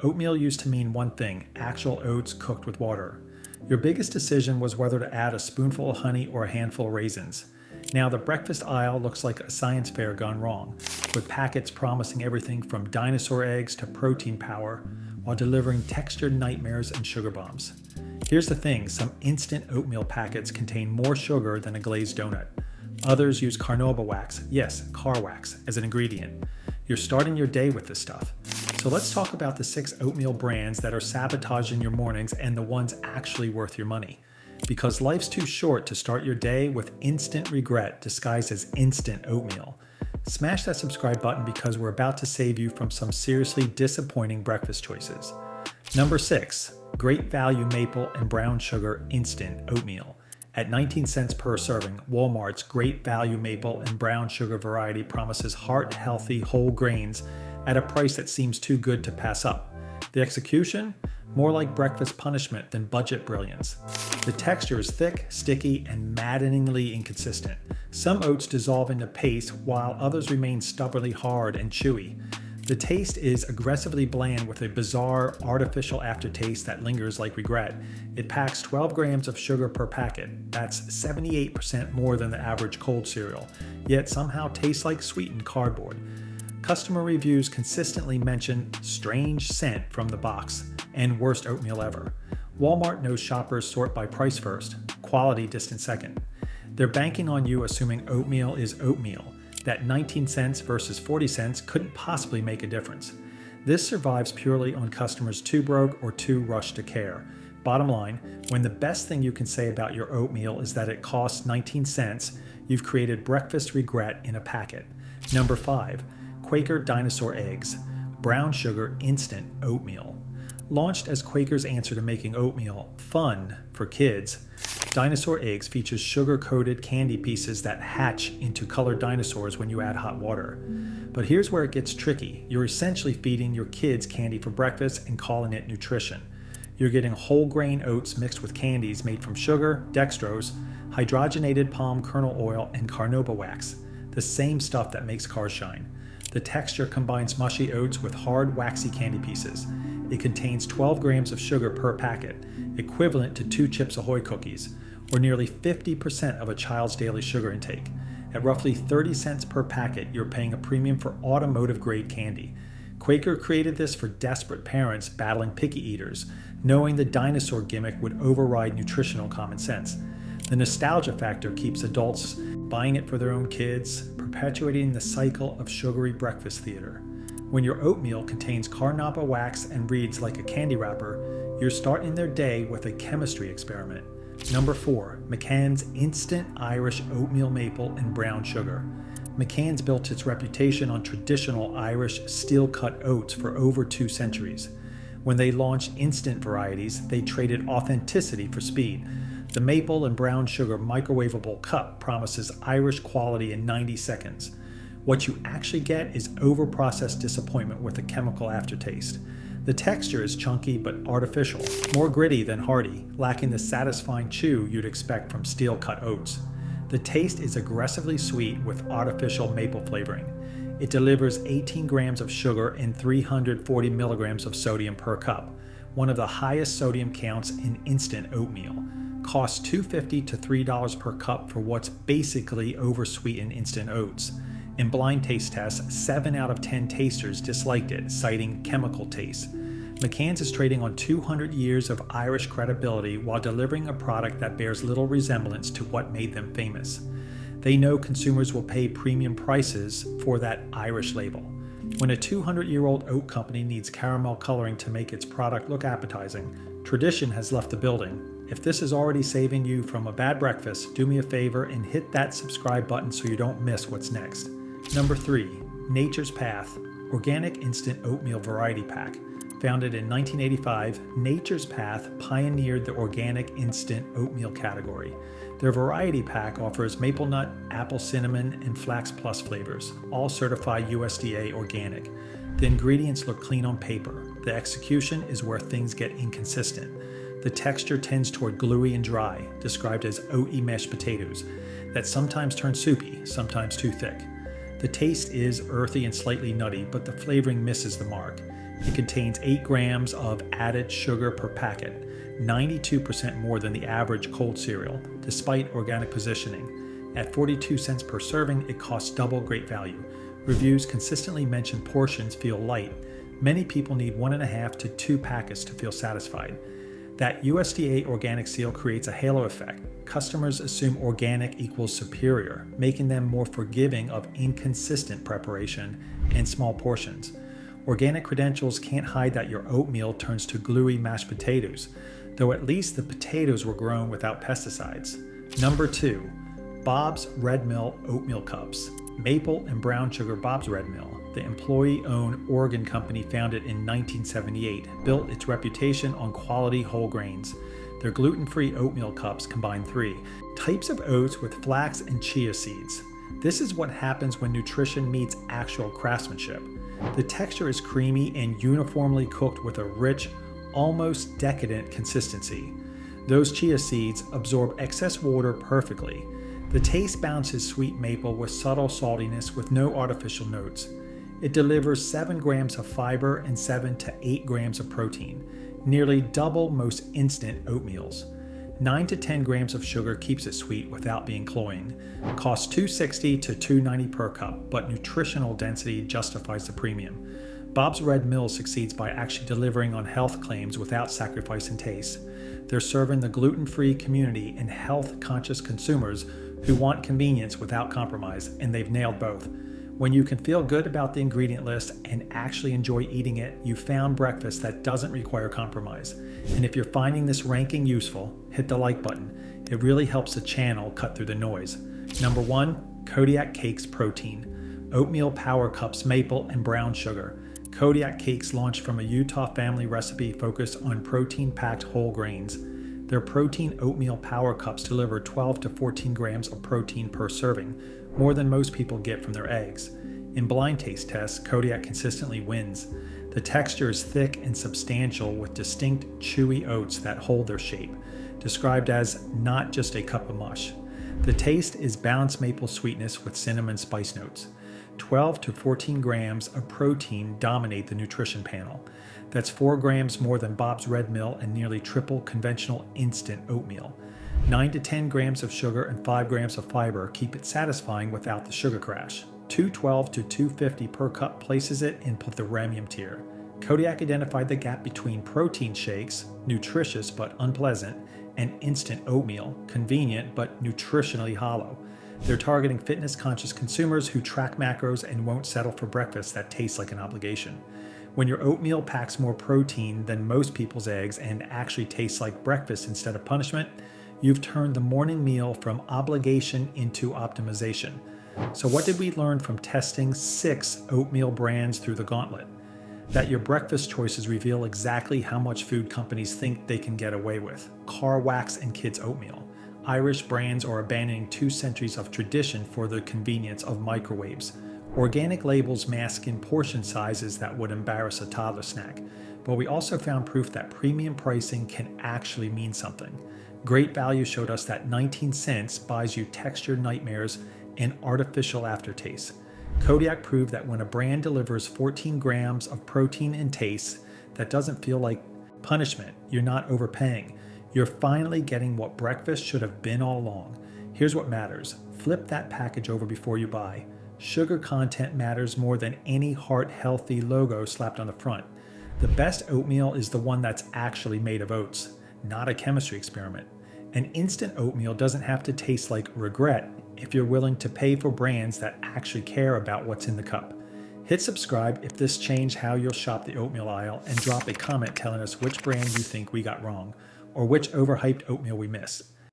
Oatmeal used to mean one thing: actual oats cooked with water. Your biggest decision was whether to add a spoonful of honey or a handful of raisins. Now the breakfast aisle looks like a science fair gone wrong, with packets promising everything from dinosaur eggs to protein powder, while delivering textured nightmares and sugar bombs. Here's the thing: some instant oatmeal packets contain more sugar than a glazed donut. Others use carnauba wax, yes, car wax, as an ingredient. You're starting your day with this stuff. So let's talk about the 6 oatmeal brands that are sabotaging your mornings and the ones actually worth your money. Because life's too short to start your day with instant regret disguised as instant oatmeal. Smash that subscribe button because we're about to save you from some seriously disappointing breakfast choices. Number 6, Great Value Maple and Brown Sugar Instant Oatmeal. At 19 cents per serving, Walmart's Great Value Maple and Brown Sugar variety promises heart-healthy whole grains at a price that seems too good to pass up. The execution? More like breakfast punishment than budget brilliance. The texture is thick, sticky, and maddeningly inconsistent. Some oats dissolve into paste, while others remain stubbornly hard and chewy. The taste is aggressively bland with a bizarre, artificial aftertaste that lingers like regret. It packs 12 grams of sugar per packet. That's 78% more than the average cold cereal, yet somehow tastes like sweetened cardboard. Customer reviews consistently mention strange scent from the box and worst oatmeal ever. Walmart knows shoppers sort by price first, quality distant second. They're banking on you assuming oatmeal is oatmeal, that 19 cents versus 40 cents couldn't possibly make a difference. This survives purely on customers too broke or too rushed to care. Bottom line, when the best thing you can say about your oatmeal is that it costs 19 cents, you've created breakfast regret in a packet. Number 5, Quaker Dinosaur Eggs, Brown Sugar Instant Oatmeal. Launched as Quaker's answer to making oatmeal fun for kids, Dinosaur Eggs features sugar-coated candy pieces that hatch into colored dinosaurs when you add hot water. But here's where it gets tricky. You're essentially feeding your kids candy for breakfast and calling it nutrition. You're getting whole grain oats mixed with candies made from sugar, dextrose, hydrogenated palm kernel oil, and carnauba wax, the same stuff that makes cars shine. The texture combines mushy oats with hard, waxy candy pieces. It contains 12 grams of sugar per packet, equivalent to 2 Chips Ahoy cookies, or nearly 50% of a child's daily sugar intake. At roughly 30 cents per packet, you're paying a premium for automotive-grade candy. Quaker created this for desperate parents battling picky eaters, knowing the dinosaur gimmick would override nutritional common sense. The nostalgia factor keeps adults buying it for their own kids, perpetuating the cycle of sugary breakfast theater. When your oatmeal contains carnauba wax and reads like a candy wrapper, you're starting their day with a chemistry experiment. Number 4, McCann's Instant Irish Oatmeal Maple and Brown Sugar. McCann's built its reputation on traditional Irish steel-cut oats for over 2 centuries. When they launched instant varieties, they traded authenticity for speed. The maple and brown sugar microwavable cup promises Irish quality in 90 seconds. What you actually get is over-processed disappointment with a chemical aftertaste. The texture is chunky but artificial, more gritty than hearty, lacking the satisfying chew you'd expect from steel-cut oats. The taste is aggressively sweet with artificial maple flavoring. It delivers 18 grams of sugar and 340 milligrams of sodium per cup, one of the highest sodium counts in instant oatmeal. Costs $2.50 to $3 per cup for what's basically oversweetened instant oats. In blind taste tests, 7 out of 10 tasters disliked it, citing chemical taste. McCann's is trading on 200 years of Irish credibility while delivering a product that bears little resemblance to what made them famous. They know consumers will pay premium prices for that Irish label. When a 200-year-old oat company needs caramel coloring to make its product look appetizing, tradition has left the building. If this is already saving you from a bad breakfast, do me a favor and hit that subscribe button so you don't miss what's next. Number 3, Nature's Path, Organic Instant Oatmeal Variety Pack. Founded in 1985, Nature's Path pioneered the organic instant oatmeal category. Their variety pack offers maple nut, apple cinnamon, and flax plus flavors, all certified USDA organic. The ingredients look clean on paper. The execution is where things get inconsistent. The texture tends toward gluey and dry, described as oaty mashed potatoes, that sometimes turn soupy, sometimes too thick. The taste is earthy and slightly nutty, but the flavoring misses the mark. It contains 8 grams of added sugar per packet, 92% more than the average cold cereal, despite organic positioning. At 42 cents per serving, it costs double great value. Reviews consistently mention portions feel light. Many people need 1.5 to 2 packets to feel satisfied. That USDA organic seal creates a halo effect. Customers assume organic equals superior, making them more forgiving of inconsistent preparation and small portions. Organic credentials can't hide that your oatmeal turns to gluey mashed potatoes, though at least the potatoes were grown without pesticides. Number 2. Bob's Red Mill Oatmeal Cups. Maple and brown sugar Bob's Red Mill, the employee-owned Oregon company founded in 1978, built its reputation on quality whole grains. Their gluten-free oatmeal cups combine 3 types of oats with flax and chia seeds. This is what happens when nutrition meets actual craftsmanship. The texture is creamy and uniformly cooked with a rich, almost decadent consistency. Those chia seeds absorb excess water perfectly. The taste balances sweet maple with subtle saltiness with no artificial notes. It delivers 7 grams of fiber and 7 to 8 grams of protein, nearly double most instant oatmeals. 9 to 10 grams of sugar keeps it sweet without being cloying. Costs $2.60 to $2.90 per cup, but nutritional density justifies the premium. Bob's Red Mill succeeds by actually delivering on health claims without sacrificing taste. They're serving the gluten-free community and health-conscious consumers who want convenience without compromise, and they've nailed both. When you can feel good about the ingredient list and actually enjoy eating it, you found breakfast that doesn't require compromise. And if you're finding this ranking useful, hit the like button. It really helps the channel cut through the noise. Number 1, Kodiak Cakes Protein. Oatmeal Power Cups Maple and Brown Sugar. Kodiak Cakes launched from a Utah family recipe focused on protein-packed whole grains. Their protein oatmeal power cups deliver 12 to 14 grams of protein per serving, more than most people get from their eggs. In blind taste tests, Kodiak consistently wins. The texture is thick and substantial with distinct, chewy oats that hold their shape, described as not just a cup of mush. The taste is balanced maple sweetness with cinnamon spice notes. 12 to 14 grams of protein dominate the nutrition panel. That's 4 grams more than Bob's Red Mill and nearly triple conventional instant oatmeal. 9 to 10 grams of sugar and 5 grams of fiber keep it satisfying without the sugar crash. $2.12 to $2.50 per cup places it in the premium tier. Kodiak identified the gap between protein shakes, nutritious but unpleasant, and instant oatmeal, convenient but nutritionally hollow. They're targeting fitness-conscious consumers who track macros and won't settle for breakfast that tastes like an obligation. When your oatmeal packs more protein than most people's eggs and actually tastes like breakfast instead of punishment, you've turned the morning meal from obligation into optimization. So what did we learn from testing 6 oatmeal brands through the gauntlet? That your breakfast choices reveal exactly how much food companies think they can get away with. Car wax and kids' oatmeal. Irish brands are abandoning 2 centuries of tradition for the convenience of microwaves. Organic labels mask in portion sizes that would embarrass a toddler snack. But we also found proof that premium pricing can actually mean something. Great Value showed us that 19 cents buys you texture nightmares and artificial aftertaste. Kodiak proved that when a brand delivers 14 grams of protein and taste that doesn't feel like punishment, you're not overpaying. You're finally getting what breakfast should have been all along. Here's what matters. Flip that package over before you buy. Sugar content matters more than any heart-healthy logo slapped on the front. The best oatmeal is the one that's actually made of oats, not a chemistry experiment. An instant oatmeal doesn't have to taste like regret if you're willing to pay for brands that actually care about what's in the cup. Hit subscribe if this changed how you'll shop the oatmeal aisle, and drop a comment telling us which brand you think we got wrong, or which overhyped oatmeal we missed.